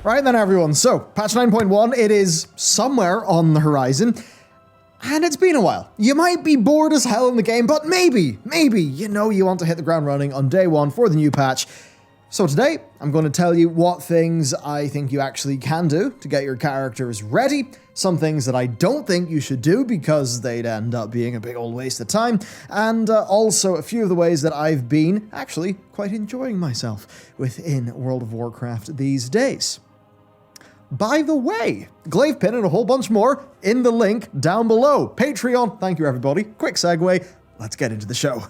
Right then, everyone. So, patch 9.1, it is somewhere on the horizon. And it's been a while. You might be bored as hell in the game, but maybe, you know you want to hit the ground running on day one for the new patch. So today, I'm going to tell you what things I think you actually can do to get your characters ready, some things that I don't think you should do because they'd end up being a big old waste of time, and also a few of the ways that I've been actually quite enjoying myself within World of Warcraft these days. By the way, Glaive Pin and a whole bunch more in the link down below. Patreon, thank you everybody. Quick segue, let's get into the show.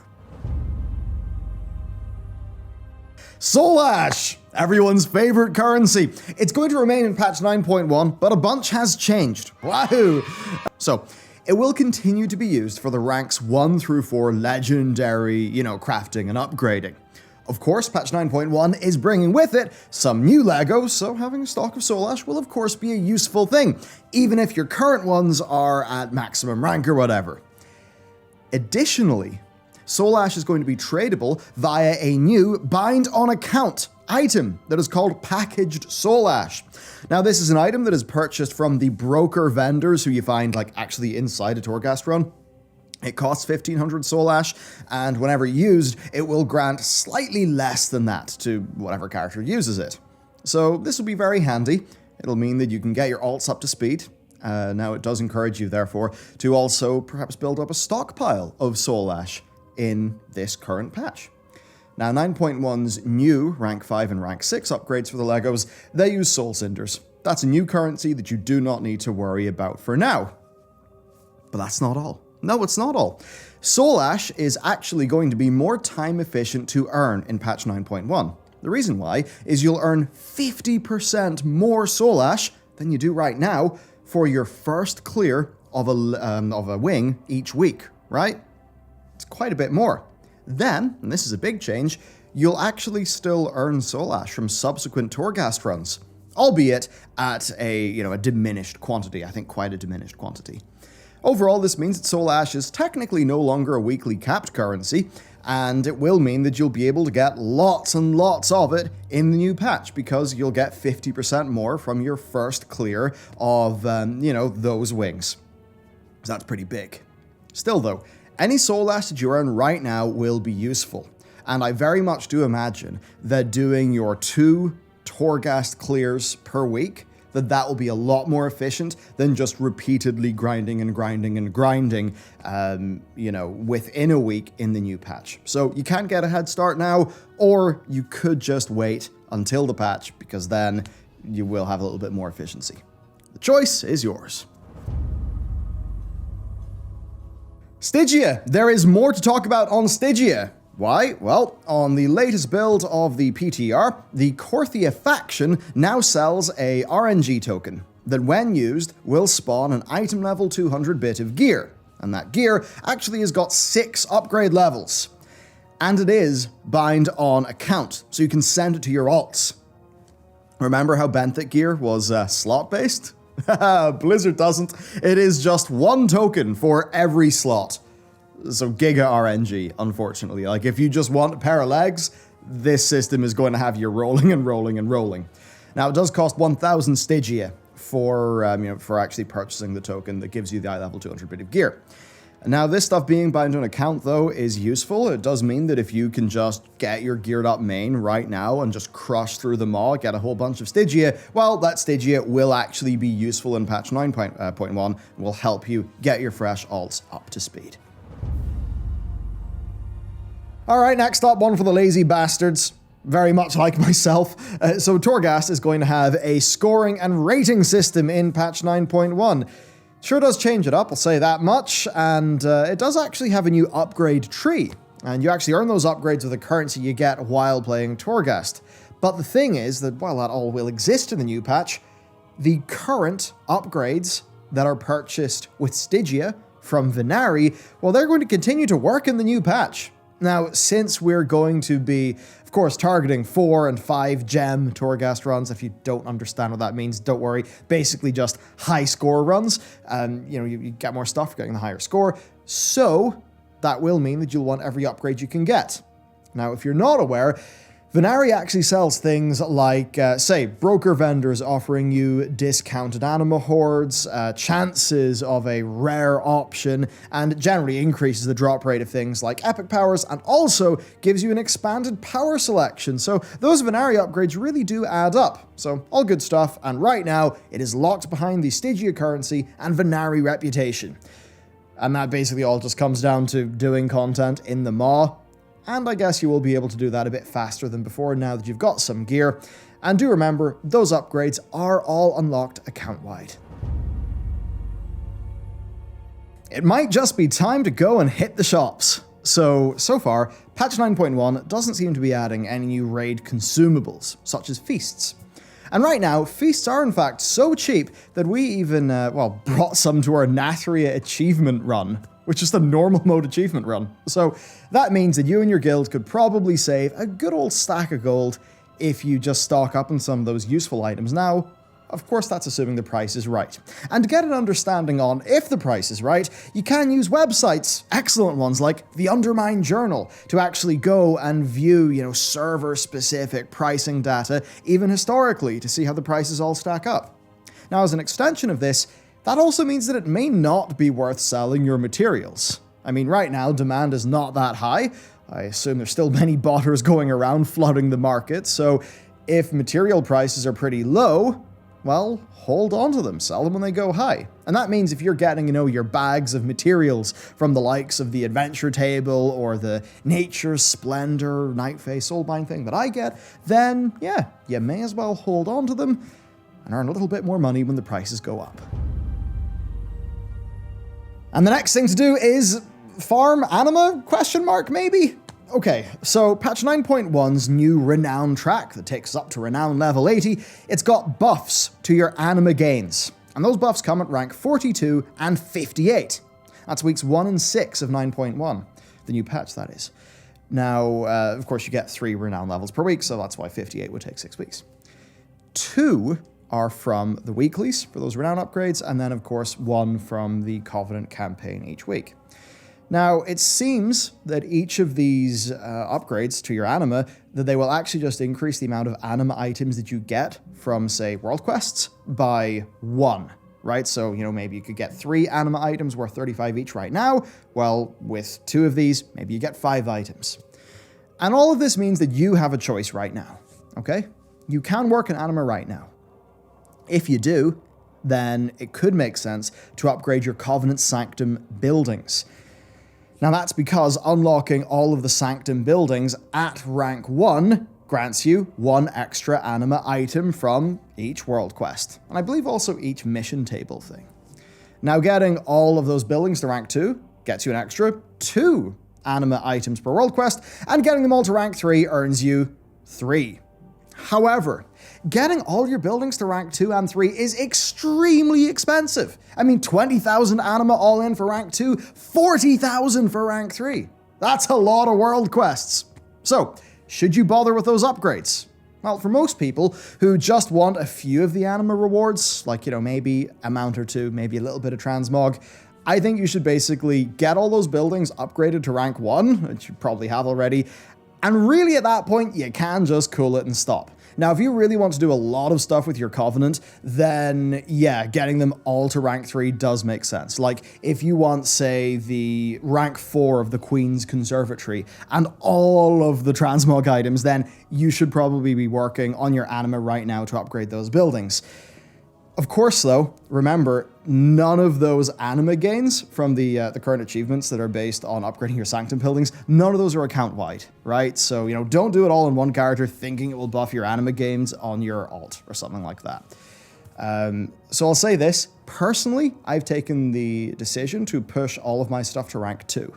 Soul Ash, everyone's favorite currency. It's going to remain in patch 9.1, but a bunch has changed. Wahoo! So, it will continue to be used for the ranks 1 through 4 legendary, crafting and upgrading. Of course, patch 9.1 is bringing with it some new Legos, so having a stock of Soul Ash will of course be a useful thing, even if your current ones are at maximum rank or whatever. Additionally, Soul Ash is going to be tradable via a new Bind on Account item that is called Packaged Soul Ash. Now, this is an item that is purchased from the broker vendors who you find actually inside a Torghast run. It costs 1500 Soul Ash, and whenever used, it will grant slightly less than that to whatever character uses it. So this will be very handy. It'll mean that you can get your alts up to speed. Now, it does encourage you, therefore, to also perhaps build up a stockpile of Soul Ash in this current patch. Now, 9.1's new rank 5 and rank 6 upgrades for the Legos, they use Soul Cinders. That's a new currency that you do not need to worry about for now. But that's not all. No, it's not all. Soul Ash is actually going to be more time efficient to earn in patch 9.1. The reason why is you'll earn 50% more Soul Ash than you do right now for your first clear of a wing each week, right? It's quite a bit more. Then, and this is a big change, you'll actually still earn Soul Ash from subsequent Torghast runs, albeit at a diminished quantity. I think quite a diminished quantity. Overall, this means that Soul Ash is technically no longer a weekly capped currency, and it will mean that you'll be able to get lots and lots of it in the new patch, because you'll get 50% more from your first clear of, those wings. So that's pretty big. Still though, any Soul Ash that you earn right now will be useful, and I very much do imagine that doing your 2 Torghast clears per week, that will be a lot more efficient than just repeatedly grinding, within a week in the new patch. So you can get a head start now, or you could just wait until the patch, because then you will have a little bit more efficiency. The choice is yours. Stygia. There is more to talk about on Stygia. Why? Well, on the latest build of the PTR, the Korthia faction now sells a RNG token that, when used, will spawn an item level 200 bit of gear. And that gear actually has got 6 upgrade levels. And it is Bind on Account, so you can send it to your alts. Remember how Benthic gear was slot-based? Blizzard doesn't. It is just 1 token for every slot. So Giga RNG, unfortunately. If you just want a pair of legs, this system is going to have you rolling and rolling and rolling. Now, it does cost 1,000 Stygia for actually purchasing the token that gives you the eye level 200 bit of gear. Now, this stuff being bound on account, though, is useful. It does mean that if you can just get your geared up main right now and just crush through the maw, get a whole bunch of Stygia, well, that Stygia will actually be useful in patch 9.1 and will help you get your fresh alts up to speed. Alright, next up, one for the lazy bastards. Very much like myself. So Torghast is going to have a scoring and rating system in patch 9.1. Sure does change it up, I'll say that much, and it does actually have a new upgrade tree. And you actually earn those upgrades with the currency you get while playing Torghast. But the thing is that while that all will exist in the new patch, the current upgrades that are purchased with Stygia from Venari, well, they're going to continue to work in the new patch. Now, since we're going to be, of course, targeting 4 and 5 gem Torghast runs, if you don't understand what that means, don't worry. Basically just high score runs. You get more stuff, getting the higher score. So that will mean that you'll want every upgrade you can get. Now, if you're not aware, Venari actually sells things like, say, broker vendors offering you discounted anima hordes, chances of a rare option, and generally increases the drop rate of things like epic powers, and also gives you an expanded power selection. So those Venari upgrades really do add up. So all good stuff, and right now it is locked behind the Stygia currency and Venari reputation. And that basically all just comes down to doing content in the Maw. And I guess you will be able to do that a bit faster than before now that you've got some gear. And do remember, those upgrades are all unlocked account-wide. It might just be time to go and hit the shops. So far, patch 9.1 doesn't seem to be adding any new raid consumables, such as feasts. And right now, feasts are in fact so cheap that we even, brought some to our Natria achievement run, which is the normal mode achievement run. So that means that you and your guild could probably save a good old stack of gold if you just stock up on some of those useful items now. Of course, that's assuming the price is right. And to get an understanding on if the price is right, you can use websites, excellent ones like the Undermine Journal, to actually go and view, server-specific pricing data, even historically, to see how the prices all stack up. Now, as an extension of this, that also means that it may not be worth selling your materials. I mean, right now, demand is not that high. I assume there's still many botters going around flooding the market, so if material prices are pretty low, well, hold on to them, sell them when they go high. And that means if you're getting, your bags of materials from the likes of the Adventure Table or the Nature Splendor Nightface Soulbind thing that I get, then yeah, you may as well hold on to them and earn a little bit more money when the prices go up. And the next thing to do is farm anima, maybe? Okay, so patch 9.1's new Renown track that takes us up to Renown level 80, it's got buffs to your anima gains. And those buffs come at rank 42 and 58. That's weeks 1 and 6 of 9.1, the new patch that is. Now, of course, you get 3 Renown levels per week, so that's why 58 would take 6 weeks. 2 are from the weeklies for those Renown upgrades, and then, of course, 1 from the Covenant campaign each week. Now, it seems that each of these upgrades to your anima, that they will actually just increase the amount of anima items that you get from, say, world quests by 1, right? So, maybe you could get 3 anima items worth 35 each right now. Well, with 2 of these, maybe you get 5 items. And all of this means that you have a choice right now, okay? You can work an anima right now. If you do, then it could make sense to upgrade your Covenant Sanctum buildings. Now that's because unlocking all of the Sanctum buildings at rank 1 grants you 1 extra anima item from each world quest, and I believe also each mission table thing. Now getting all of those buildings to rank 2 gets you an extra 2 anima items per world quest, and getting them all to rank 3 earns you 3. However, getting all your buildings to rank 2 and 3 is extremely expensive. I mean, 20,000 anima all in for rank 2, 40,000 for rank 3. That's a lot of world quests. So, should you bother with those upgrades? Well, for most people who just want a few of the anima rewards, like, maybe a mount or 2, maybe a little bit of transmog, I think you should basically get all those buildings upgraded to rank 1, which you probably have already, and really at that point, you can just cool it and stop. Now, if you really want to do a lot of stuff with your Covenant, then yeah, getting them all to rank 3 does make sense. Like, if you want, say, the rank 4 of the Queen's Conservatory and all of the transmog items, then you should probably be working on your anima right now to upgrade those buildings. Of course, though, remember, none of those anima gains from the current achievements that are based on upgrading your Sanctum buildings, none of those are account-wide, right? So, don't do it all in one character thinking it will buff your anima gains on your alt or something like that. So I'll say this, personally, I've taken the decision to push all of my stuff to rank 2.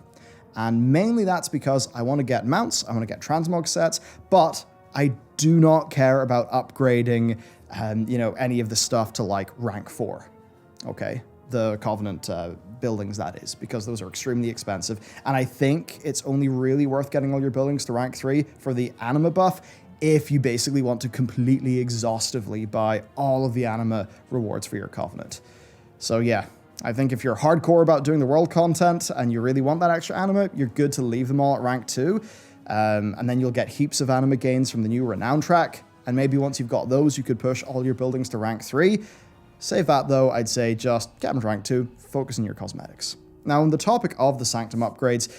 And mainly that's because I want to get mounts, I want to get transmog sets, but I do not care about upgrading any of the stuff to like rank 4, okay? The Covenant buildings, that is, because those are extremely expensive. And I think it's only really worth getting all your buildings to rank 3 for the anima buff if you basically want to completely exhaustively buy all of the anima rewards for your Covenant. So yeah, I think if you're hardcore about doing the world content and you really want that extra anima, you're good to leave them all at rank 2. and then you'll get heaps of Anima gains from the new Renown track, and maybe once you've got those, you could push all your buildings to rank 3. Save that though, I'd say just get them to rank 2, focus on your cosmetics. Now, on the topic of the Sanctum upgrades,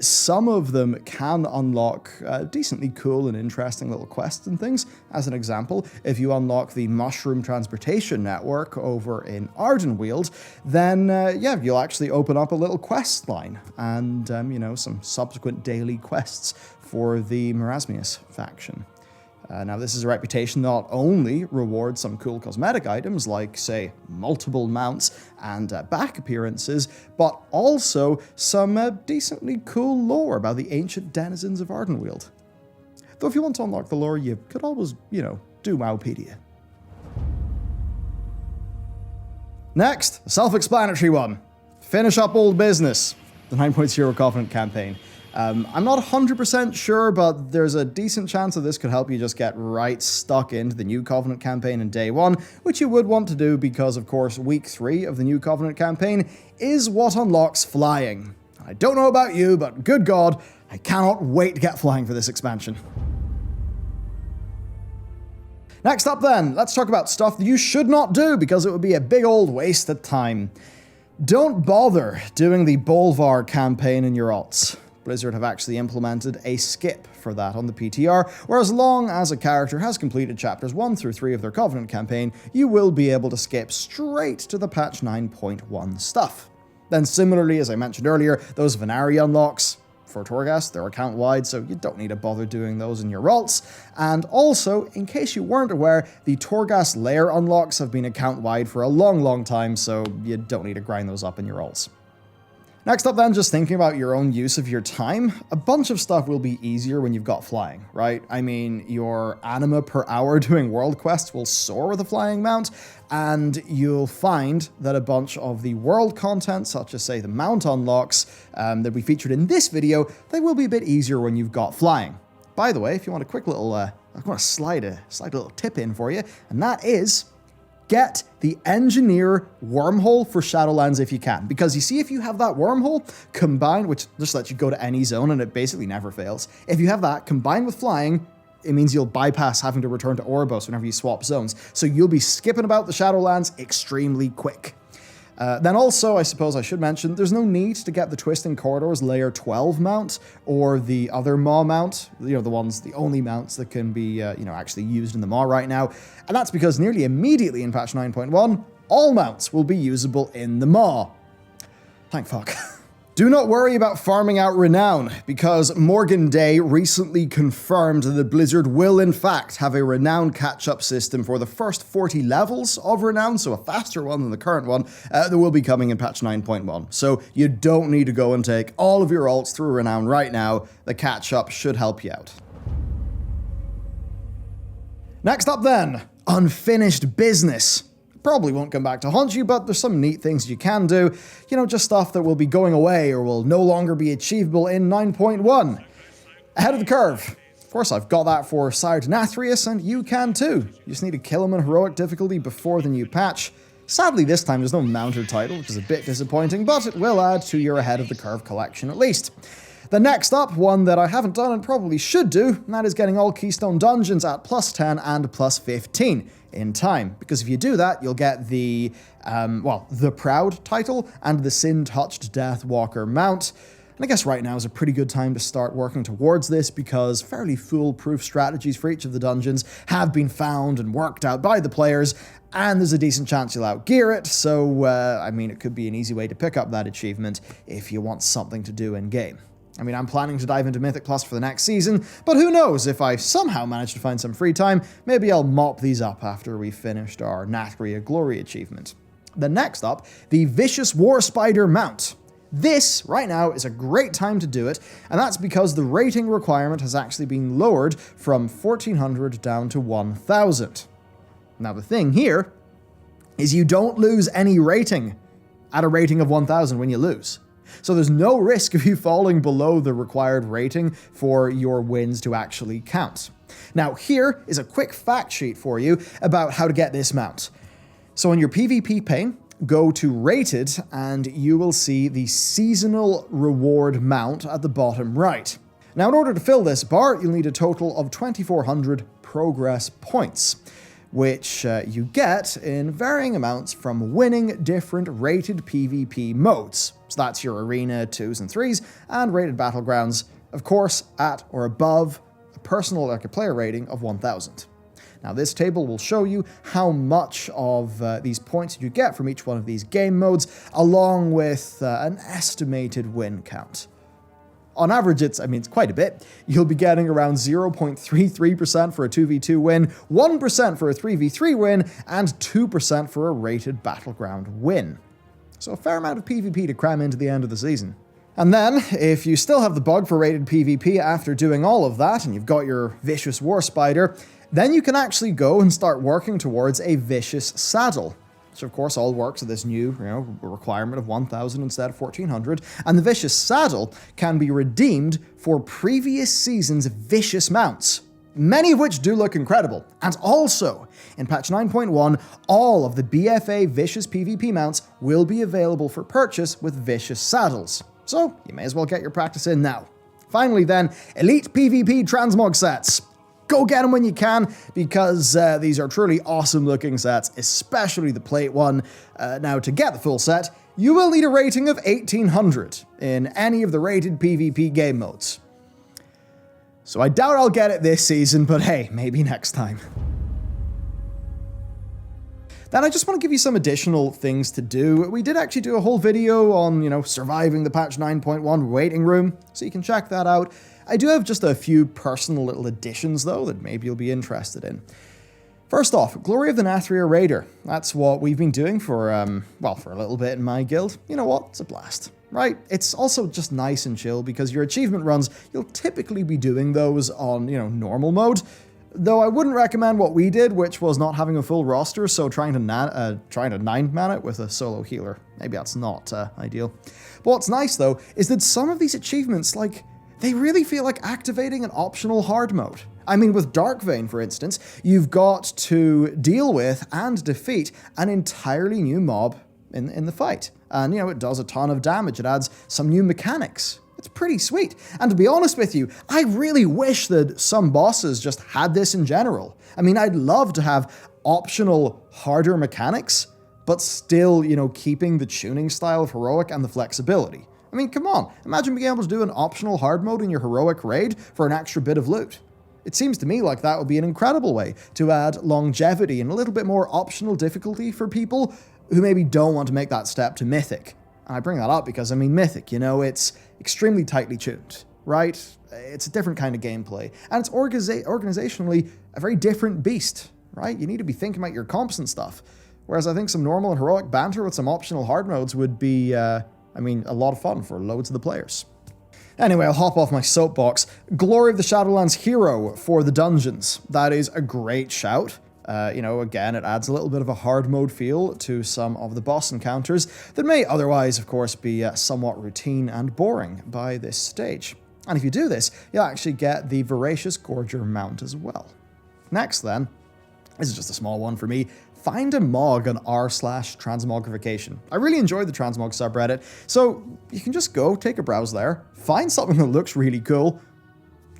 some of them can unlock decently cool and interesting little quests and things. As an example, if you unlock the Mushroom Transportation Network over in Ardenweald, then, yeah, you'll actually open up a little quest line and, you know, some subsequent daily quests for the Marasmius faction. Now, this is a reputation not only rewards some cool cosmetic items like, say, multiple mounts and back appearances, but also some decently cool lore about the ancient denizens of Ardenweald. Though if you want to unlock the lore, you could always, you know, do Wowpedia. Next, a self-explanatory one. Finish up old business. The 9.0 Covenant campaign. I'm not 100% sure, but there's a decent chance that this could help you just get right stuck into the new Covenant campaign in day 1, which you would want to do because, of course, week 3 of the new Covenant campaign is what unlocks flying. I don't know about you, but good God, I cannot wait to get flying for this expansion. Next up then, let's talk about stuff that you should not do because it would be a big old waste of time. Don't bother doing the Bolvar campaign in your alts. Blizzard have actually implemented a skip for that on the PTR, where as long as a character has completed chapters 1 through 3 of their Covenant campaign, you will be able to skip straight to the patch 9.1 stuff. Then similarly, as I mentioned earlier, those Venari unlocks for Torghast, they're account-wide, so you don't need to bother doing those in your alts. And also, in case you weren't aware, the Torghast lair unlocks have been account-wide for a long time, so you don't need to grind those up in your alts. Next up then, just thinking about your own use of your time, a bunch of stuff will be easier when you've got flying, right? I mean, your Anima per hour doing world quests will soar with a flying mount, and you'll find that a bunch of the world content, such as, say, the mount unlocks that we featured in this video, they will be a bit easier when you've got flying. By the way, if you want a quick little, I want to slide a little tip in for you, and that is, get the Engineer wormhole for Shadowlands if you can. Because you see, if you have that wormhole combined, which just lets you go to any zone and it basically never fails, if you have that combined with flying, it means you'll bypass having to return to Oribos whenever you swap zones. So you'll be skipping about the Shadowlands extremely quick. Then also, I suppose I should mention, there's no need to get the Twisting Corridors Layer 12 mount or the other Maw mount, you know, the only mounts that can be, actually used in the Maw right now. And that's because nearly immediately in patch 9.1, all mounts will be usable in the Maw. Thank fuck. Do not worry about farming out Renown, because Morgan Day recently confirmed that Blizzard will in fact have a Renown catch-up system for the first 40 levels of Renown, so a faster one than the current one, that will be coming in patch 9.1. So you don't need to go and take all of your alts through Renown right now. The catch-up should help you out. Next up then, unfinished business. Probably won't come back to haunt you, but there's some neat things you can do. You know, just stuff that will be going away or will no longer be achievable in 9.1. Ahead of the curve. Of course, I've got that for Sire Denathrius, and you can too. You just need to kill him in heroic difficulty before the new patch. Sadly, this time there's no mounted title, which is a bit disappointing, but it will add to your Ahead of the Curve collection at least. The next up, one that I haven't done and probably should do, and that is getting all Keystone Dungeons at +10 and +15 in time. Because if you do that, you'll get the Proud title and the Sin-Touched Deathwalker mount. And I guess right now is a pretty good time to start working towards this because fairly foolproof strategies for each of the dungeons have been found and worked out by the players, and there's a decent chance you'll outgear it, so, it could be an easy way to pick up that achievement if you want something to do in-game. I'm planning to dive into Mythic Plus for the next season, but who knows, if I somehow manage to find some free time, maybe I'll mop these up after we've finished our Nathria Glory achievement. Then next up, the Vicious War Spider mount. This, right now, is a great time to do it, and that's because the rating requirement has actually been lowered from 1400 down to 1000. Now the thing here is you don't lose any rating at a rating of 1000 when you lose. So there's no risk of you falling below the required rating for your wins to actually count. Now here is a quick fact sheet for you about how to get this mount. So on your PvP pane, go to Rated and you will see the seasonal reward mount at the bottom right. Now, in order to fill this bar, you'll need a total of 2,400 progress points, which you get in varying amounts from winning different rated PvP modes. So that's your Arena 2s and 3s, and rated Battlegrounds, of course, at or above a personal player rating of 1,000. Now, this table will show you how much of these points you get from each one of these game modes, along with an estimated win count. On average, it's quite a bit. You'll be getting around 0.33% for a 2v2 win, 1% for a 3v3 win, and 2% for a rated Battleground win. So a fair amount of PvP to cram into the end of the season. And then, if you still have the bug for rated PvP after doing all of that, and you've got your Vicious War Spider, then you can actually go and start working towards a Vicious Saddle, which of course all works at this new requirement of 1,000 instead of 1,400, and the Vicious Saddle can be redeemed for previous season's Vicious mounts, many of which do look incredible. And also, in patch 9.1, all of the BFA Vicious PvP mounts will be available for purchase with Vicious Saddles, so you may as well get your practice in now. Finally then, Elite PvP Transmog sets. Go get them when you can, because these are truly awesome looking sets, especially the plate one. Now, to get the full set, you will need a rating of 1,800 in any of the rated PvP game modes. So I doubt I'll get it this season, but hey, maybe next time. Then I just want to give you some additional things to do. We did actually do a whole video on, surviving the patch 9.1 waiting room, so you can check that out. I do have just a few personal little additions, though, that maybe you'll be interested in. First off, Glory of the Nathria Raider. That's what we've been doing for a little bit in my guild. You know what? It's a blast, right? It's also just nice and chill, because your achievement runs, you'll typically be doing those on, normal mode. Though I wouldn't recommend what we did, which was not having a full roster, so trying to 9-man it with a solo healer. Maybe that's not ideal. But what's nice, though, is that some of these achievements, they really feel like activating an optional hard mode. With Dark Vein, for instance, you've got to deal with and defeat an entirely new mob in the fight. And, it does a ton of damage. It adds some new mechanics. It's pretty sweet. And to be honest with you, I really wish that some bosses just had this in general. I'd love to have optional, harder mechanics, but still, keeping the tuning style of Heroic and the flexibility. Come on, imagine being able to do an optional hard mode in your Heroic raid for an extra bit of loot. It seems to me like that would be an incredible way to add longevity and a little bit more optional difficulty for people who maybe don't want to make that step to Mythic. And I bring that up because, Mythic, it's extremely tightly tuned, right? It's a different kind of gameplay, and it's organizationally a very different beast, right? You need to be thinking about your comps and stuff. Whereas I think some normal and Heroic banter with some optional hard modes would be, a lot of fun for loads of the players. Anyway, I'll hop off my soapbox. Glory of the Shadowlands Hero for the dungeons. That is a great shout. Again, it adds a little bit of a hard mode feel to some of the boss encounters that may otherwise, of course, be somewhat routine and boring by this stage. And if you do this, you'll actually get the Voracious Gorger mount as well. Next then, this is just a small one for me, find a mog on r/transmogrification. I really enjoy the transmog subreddit, so you can just go, take a browse there, find something that looks really cool,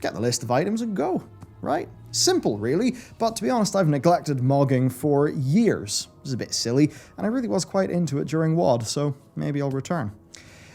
get the list of items and go, right? Simple, really, but to be honest, I've neglected mogging for years. It was a bit silly, and I really was quite into it during WoD, so maybe I'll return.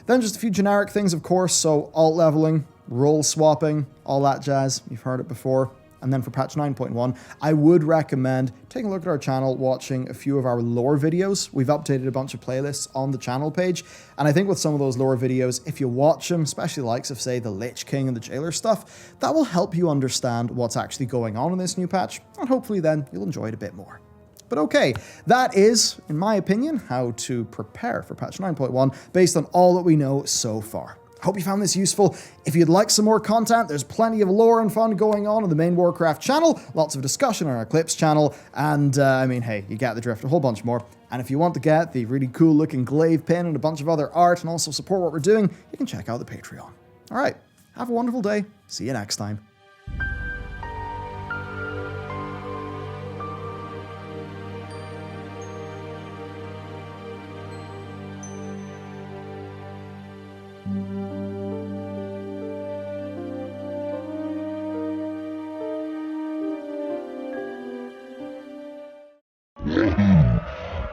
Then just a few generic things, of course, so alt leveling, role swapping, all that jazz, you've heard it before. And then for patch 9.1, I would recommend taking a look at our channel, watching a few of our lore videos. We've updated a bunch of playlists on the channel page, and I think with some of those lore videos, if you watch them, especially the likes of, say, the Lich King and the Jailer stuff, that will help you understand what's actually going on in this new patch, and hopefully then you'll enjoy it a bit more. But okay, that is, in my opinion, how to prepare for patch 9.1 based on all that we know so far. Hope you found this useful. If you'd like some more content, there's plenty of lore and fun going on the main Warcraft channel, lots of discussion on our Clips channel, and hey, you get the drift, a whole bunch more. And if you want to get the really cool looking glaive pin and a bunch of other art and also support what we're doing, you can check out the Patreon. All right, have a wonderful day. See you next time. Wahoo!